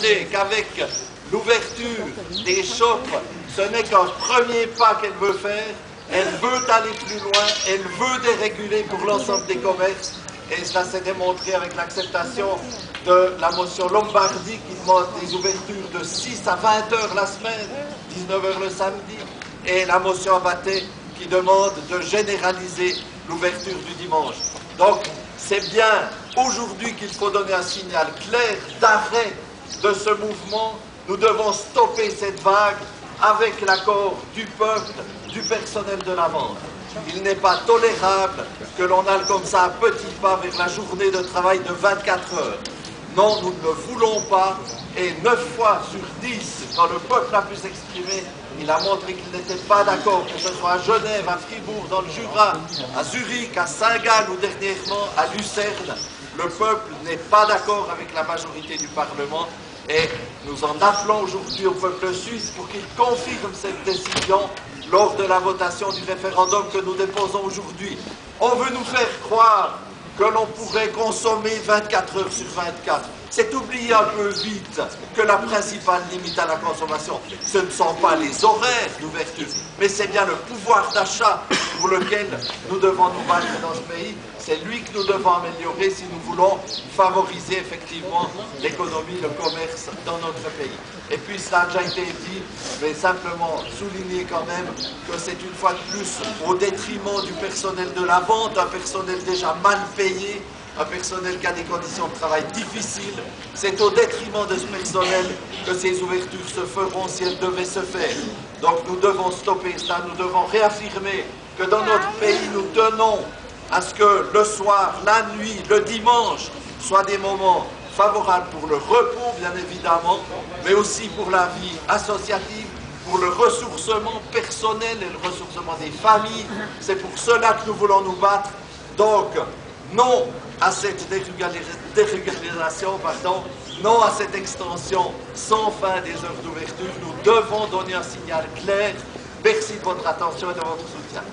comprenez qu'avec l'ouverture des shops, ce n'est qu'un premier pas qu'elle veut faire. Elle veut aller plus loin, elle veut déréguler pour l'ensemble des commerces. Et ça s'est démontré avec l'acceptation de la motion Lombardi qui demande des ouvertures de 6 à 20 heures la semaine, 19 heures le samedi, et la motion Abaté qui demande de généraliser l'ouverture du dimanche. Donc, c'est bien aujourd'hui qu'il faut donner un signal clair d'arrêt de ce mouvement. Nous devons stopper cette vague avec l'accord du peuple, du personnel de la vente. Il n'est pas tolérable que l'on aille comme ça à petits pas vers la journée de travail de 24 heures. Non, nous ne le voulons pas. Et 9 fois sur 10, quand le peuple a pu s'exprimer, il a montré qu'il n'était pas d'accord, que ce soit à Genève, à Fribourg, dans le Jura, à Zurich, à Saint-Gall ou dernièrement à Lucerne. Le peuple n'est pas d'accord avec la majorité du Parlement. Et nous en appelons aujourd'hui au peuple suisse pour qu'il confirme cette décision lors de la votation du référendum que nous déposons aujourd'hui. On veut nous faire croire que l'on pourrait consommer 24 heures sur 24. C'est oublier un peu vite que la principale limite à la consommation, ce ne sont pas les horaires d'ouverture, mais c'est bien le pouvoir d'achat pour lequel nous devons nous battre dans ce pays. C'est lui que nous devons améliorer si nous voulons favoriser effectivement l'économie, le commerce dans notre pays. Et puis cela a déjà été dit, mais simplement souligner quand même que c'est une fois de plus au détriment du personnel de la vente, un personnel déjà mal payé, un personnel qui a des conditions de travail difficiles. C'est au détriment de ce personnel que ces ouvertures se feront si elles devaient se faire. Donc nous devons stopper ça, nous devons réaffirmer que dans notre pays nous tenons à ce que le soir, la nuit, le dimanche soient des moments favorables pour le repos bien évidemment, mais aussi pour la vie associative, pour le ressourcement personnel et le ressourcement des familles. C'est pour cela que nous voulons nous battre. Donc, non à cette dérégularisation, non à cette extension sans fin des heures d'ouverture. Nous devons donner un signal clair. Merci de votre attention et de votre soutien.